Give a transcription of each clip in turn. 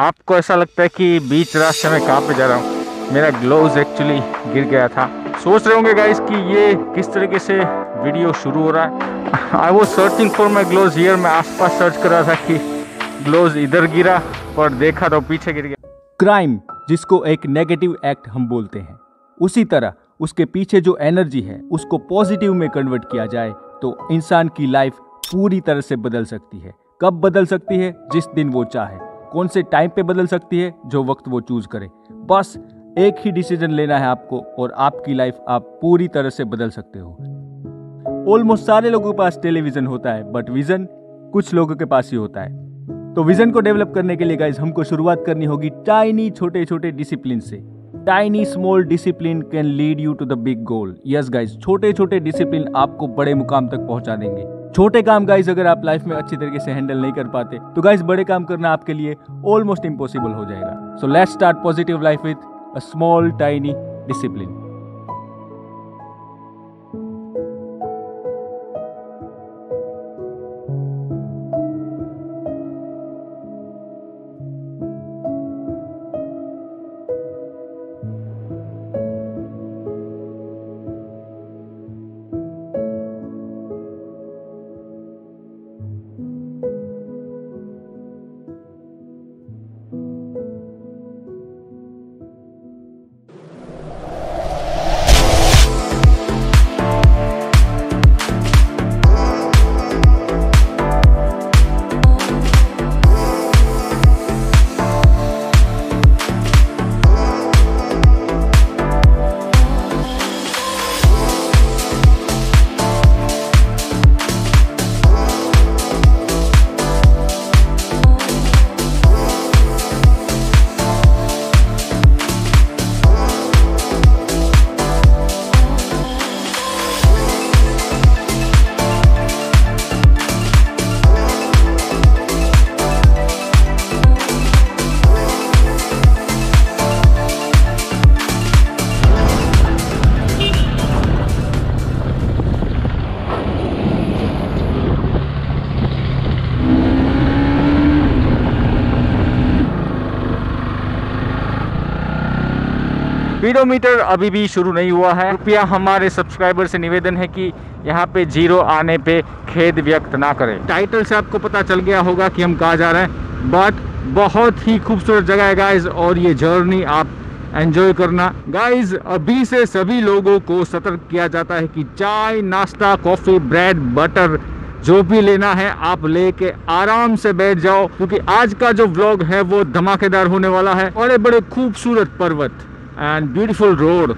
आपको ऐसा लगता है कि बीच रास्ते में कहाँ पे जा रहा हूँ। मेरा ग्लोव्स एक्चुअली गिर गया था। सोच रहे होंगे गाइस कि ये किस तरीके से वीडियो शुरू हो रहा है। I was searching for my gloves here. मैं आसपास सर्च कर रहा था कि ग्लोव्स इधर गिरा, पर देखा तो पीछे गिर गया। क्राइम जिसको एक नेगेटिव एक्ट हम बोलते हैं, उसी तरह उसके पीछे जो एनर्जी है उसको पॉजिटिव में कन्वर्ट किया जाए तो इंसान की लाइफ पूरी तरह से बदल सकती है। कब बदल सकती है? जिस दिन वो चाहे। कौन से टाइम पे बदल सकती है? जो वक्त वो चूज करे। बस एक ही डिसीजन लेना है आपको और आपकी लाइफ आप पूरी तरह से बदल सकते हो। ऑलमोस्ट सारे लोगों के पास टेलीविजन होता है, बट विजन कुछ लोगों के पास ही होता है। तो विजन को डेवलप करने के लिए गाइस हमको शुरुआत करनी होगी टाइनी छोटे छोटे डिसिप्लिन से। Tiny small discipline can lead you to the big goal. Yes guys, छोटे छोटे डिसिप्लिन आपको बड़े मुकाम तक पहुंचा देंगे। छोटे काम गाइस अगर आप लाइफ में अच्छी तरीके से हैंडल नहीं कर पाते तो गाइस बड़े काम करना आपके लिए ऑलमोस्ट इम्पॉसिबल हो जाएगा। So let's start positive life with a small tiny discipline. Speedometer अभी भी शुरू नहीं हुआ है। कृपया हमारे सब्सक्राइबर से निवेदन है कि यहाँ पे जीरो आने पे खेद व्यक्त ना करें। टाइटल से आपको पता चल गया होगा कि हम कहाँ जा रहे हैं, बट बहुत ही खूबसूरत जगह है गाइज, और ये जर्नी आप एंजॉय करना। गाइज अभी से सभी लोगों को सतर्क किया जाता है कि चाय, नाश्ता, कॉफ़ी, ब्रेड, बटर जो भी लेना है आप लेके आराम से बैठ जाओ, क्योंकि आज का जो व्लॉग है वो धमाकेदार होने वाला है। बड़े बड़े खूबसूरत पर्वत and beautiful road.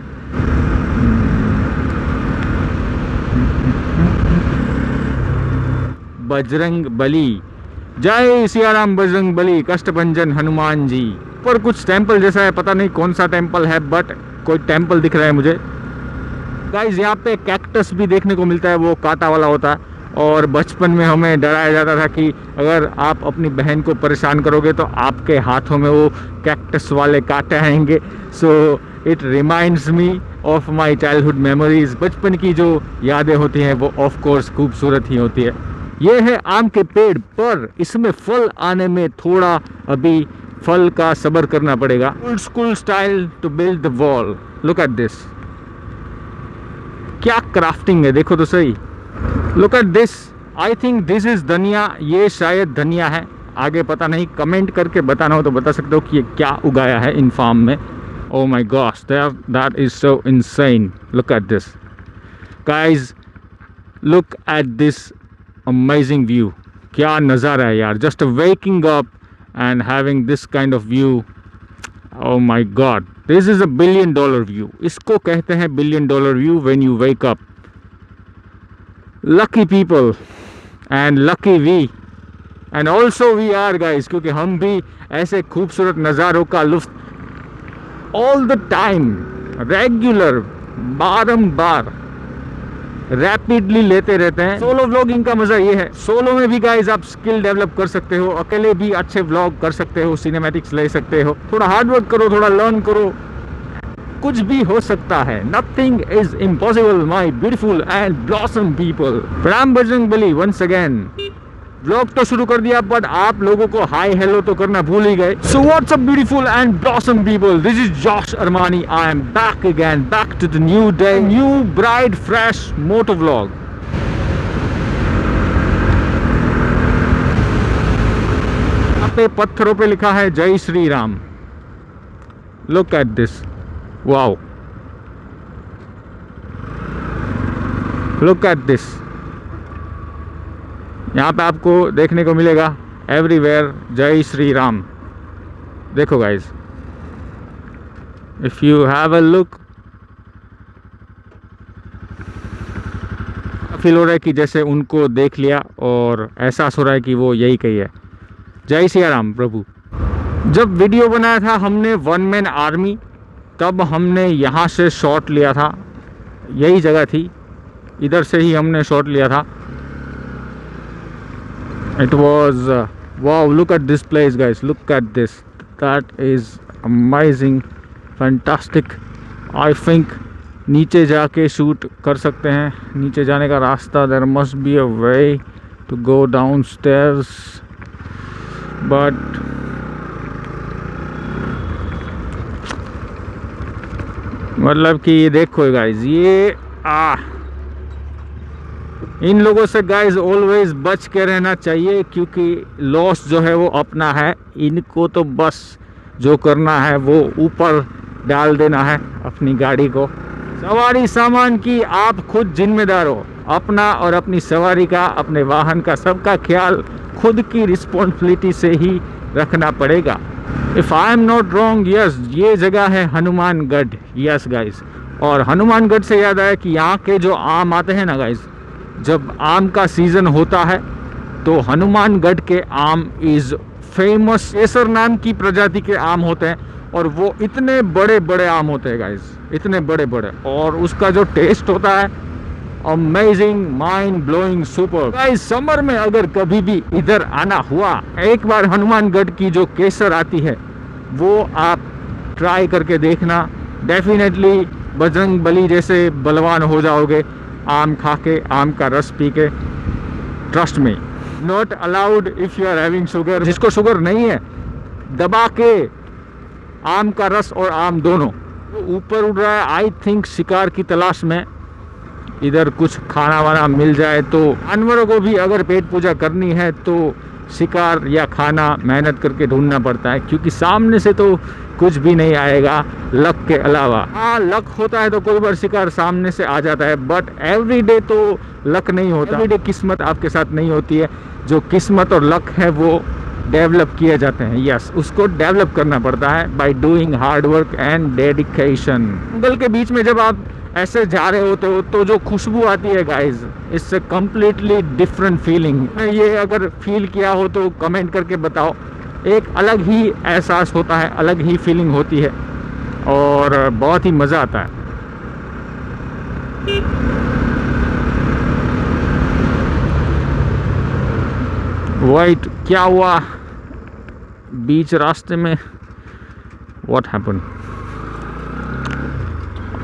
Bajrang Bali, जय सियाराम बजरंग बली, कष्टभंजन हनुमान जी। पर कुछ टेंपल जैसा है, पता नहीं कौन सा टेंपल है, बट कोई टेंपल दिख रहा है मुझे। गाइस यहाँ पे कैक्टस भी देखने को मिलता है, वो कांटा वाला होता है। और बचपन में हमें डराया जाता था कि अगर आप अपनी बहन को परेशान करोगे तो आपके हाथों में वो कैक्टस वाले कांटे आएंगे। So it reminds me of my childhood memories. बचपन की जो यादें होती हैं वो ऑफ कोर्स खूबसूरत ही होती है। ये है आम के पेड़, पर इसमें फल आने में थोड़ा अभी फल का सब्र करना पड़ेगा। Old school style to build the wall. Look at this, क्या क्राफ्टिंग है, देखो तो सही। Look at this, I think this is dhaniya. ये शायद धनिया है, आगे पता नहीं, कमेंट करके बताना हो तो बता सकते हो कि ये क्या उगाया है इन फार्म में। Oh my gosh, that is so insane. Look at this. Guys, look at this amazing view. क्या नज़ारा है यार, just waking up and having this kind of view. Oh my god, this is a $1 billion view. इसको कहते हैं $1 billion view when you wake up. Lucky people and lucky we. And also we are guys, क्योंकि हम भी ऐसे खूबसूरत नज़ारों का लुत्फ़ ऑल द टाइम, रेगुलर, बारंबार, रैपिडली लेते रहते हैं। सोलो व्लॉगिंग का मजा ये है, सोलो में भी गाइस आप स्किल डेवलप कर सकते हो, अकेले भी अच्छे व्लॉग कर सकते हो, सिनेमैटिक्स ले सकते हो। थोड़ा हार्ड वर्क करो, थोड़ा लर्न करो, कुछ भी हो सकता है। Nothing is impossible my beautiful and blossom people. प्रणाम Bajrang Bali once again. Vlog तो शुरू कर दिया बट आप लोगों को हाय हेलो तो करना भूल ही गए। So what's up beautiful and blossom people, this is Josh Armani. I am back again, back to the new day, new bright fresh moto vlog. यहाँ पे पत्थरों पे लिखा है जय Shri Ram. Look at this, wow, look at this. यहाँ पे आपको देखने को मिलेगा एवरीवेयर जय श्री राम। देखो guys, if you have a look, feel हो रहा है कि जैसे उनको देख लिया और एहसास हो रहा है कि वो यही कही है, जय श्री राम प्रभु। जब वीडियो बनाया था हमने वन मैन आर्मी, तब हमने यहाँ से शॉट लिया था, यही जगह थी, इधर से ही हमने शॉट लिया था। It was wow, look at this place guys, look at this, that is amazing, fantastic। I think नीचे जाके शूट कर सकते हैं, नीचे जाने का रास्ता, there must be a way to go downstairs, but मतलब कि ये देखो गाइज, ये इन लोगों से गाइज ऑलवेज बच के रहना चाहिए, क्योंकि लॉस जो है वो अपना है। इनको तो बस जो करना है वो ऊपर डाल देना है अपनी गाड़ी को। सवारी सामान की आप खुद जिम्मेदार हो, अपना और अपनी सवारी का, अपने वाहन का, सबका ख्याल खुद की रिस्पॉन्सिबिलिटी से ही रखना पड़ेगा। If I am not wrong, yes, ये जगह है हनुमानगढ़। यस गाइज, और हनुमानगढ़ से याद आया कि यहाँ के जो आम आते हैं ना गाइज, जब आम का सीज़न होता है तो हनुमानगढ़ के आम इज़ फेमस। केसर नाम की प्रजाति के आम होते हैं और वो इतने बड़े बड़े आम होते हैं गाइज, इतने बड़े बड़े, और उसका जो टेस्ट होता है amazing, mind blowing, super. Guys summer में अगर कभी भी इधर आना हुआ, एक बार हनुमानगढ़ की जो केसर आती है वो आप ट्राई करके देखना। डेफिनेटली बजरंग बली जैसे बलवान हो जाओगे आम खा के, आम का रस पी के। Trust me, not allowed if you are having sugar. जिसको शुगर नहीं है, दबा के आम का रस और आम दोनों। ऊपर उड़ रहा है, आई थिंक शिकार की तलाश में, इधर कुछ खाना वाना मिल जाए तो। जानवरों को भी अगर पेट पूजा करनी है तो शिकार या खाना मेहनत करके ढूंढना पड़ता है, क्योंकि सामने से तो कुछ भी नहीं आएगा लक के अलावा। हाँ, लक होता है तो कोई बार शिकार सामने से आ जाता है, बट एवरी डे तो लक नहीं होता, एवरी डे किस्मत आपके साथ नहीं होती है। जो किस्मत और लक है वो डेवलप किए जाते हैं। यस, उसको डेवलप करना पड़ता है by doing hard work and dedication. जंगल के बीच में जब आप ऐसे जा रहे होते हो तो जो खुशबू आती है गाइज, इससे कम्प्लीटली डिफरेंट फीलिंग। ये अगर फील किया हो तो कमेंट करके बताओ। एक अलग ही एहसास होता है, अलग ही फीलिंग होती है और बहुत ही मज़ा आता है। वाइट, क्या हुआ बीच रास्ते में? What happen?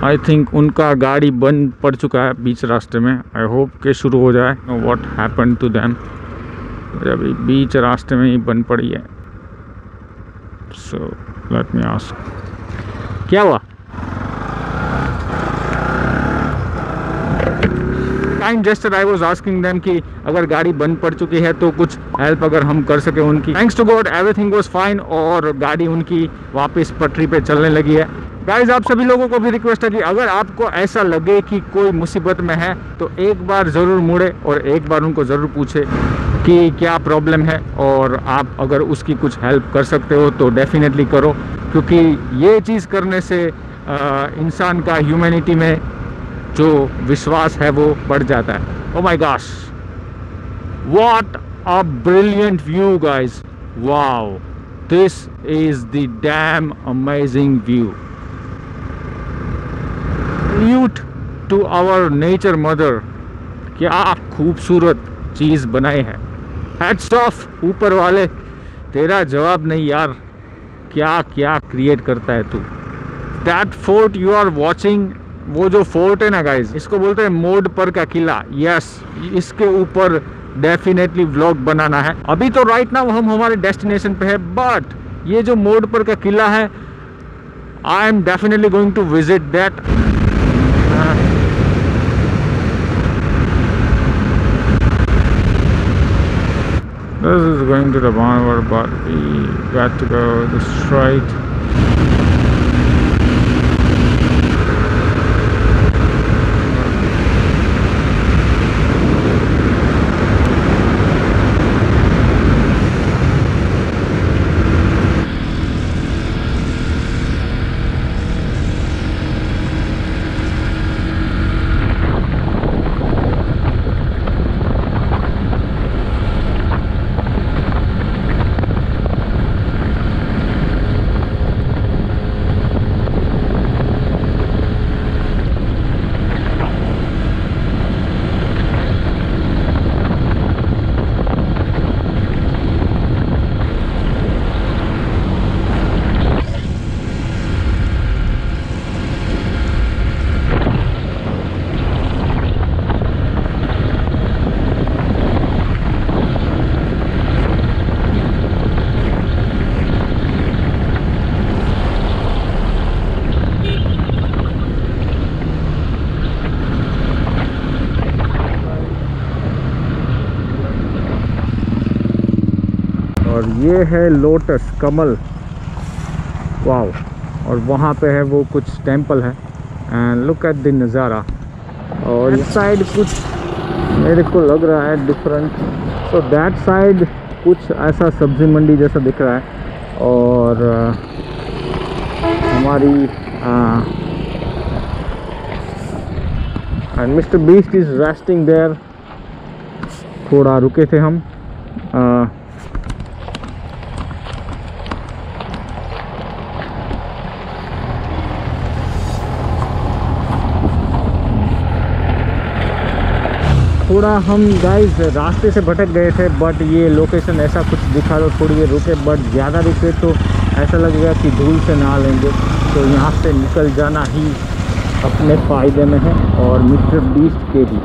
आई थिंक उनका गाड़ी बंद पड़ चुका है बीच रास्ते में। आई होप के शुरू हो जाए। What happen to them? अभी बीच रास्ते में ही बंद पड़ी है। सो लेट मी आस्क, क्या हुआ? Kind gesture, I was asking them कि अगर गाड़ी बंद पड़ चुकी है तो कुछ हेल्प अगर हम कर सके उनकी। Thanks to God everything was fine और गाड़ी उनकी वापस पटरी पे चलने लगी है। गाइज, आप सभी लोगों को भी रिक्वेस्ट है कि अगर आपको ऐसा लगे कि कोई मुसीबत में है तो एक बार ज़रूर मुड़े और एक बार उनको ज़रूर पूछे कि क्या प्रॉब्लम है, और आप अगर उसकी कुछ हेल्प कर सकते हो तो डेफिनेटली करो, क्योंकि ये चीज़ करने से इंसान का ह्यूमैनिटी में जो विश्वास है वो बढ़ जाता है। Oh my gosh, what a brilliant view guys, wow, this is the damn amazing view. Tribute to our nature mother, क्या खूबसूरत चीज़ बनाई है। हैट्स ऑफ ऊपर वाले, तेरा जवाब नहीं यार, क्या क्या क्रिएट करता है तू। That fort you are watching, वो जो फोर्ट है ना गाइज, इसको बोलते हैं मोड पर का किला। यस, इसके ऊपर डेफिनेटली व्लॉग बनाना है। अभी तो राइट नाउ हम हमारे डेस्टिनेशन पे है, बट ये जो मोड़ पर का किला है, I am definitely going to visit that. This is going to the Bhanwar, but we got to go this straight. और ये है लोटस कमल, वाओ। और वहाँ पे है वो कुछ टेंपल है, एंड लुक एट द नज़ारा। और इस साइड कुछ मेरे को लग रहा है डिफरेंट, तो दैट साइड कुछ ऐसा सब्जी मंडी जैसा दिख रहा है। और हमारी and MrBeast is resting there. थोड़ा रुके थे हम। थोड़ा हम गाइस रास्ते से भटक गए थे, बट ये लोकेशन ऐसा कुछ दिखा तो थोड़ी देर रुके, बट ज़्यादा रुके तो ऐसा लगेगा कि धूल से नहा लेंगे। तो यहाँ से निकल जाना ही अपने फ़ायदे में है, और मिस्टर बीस्ट के भी।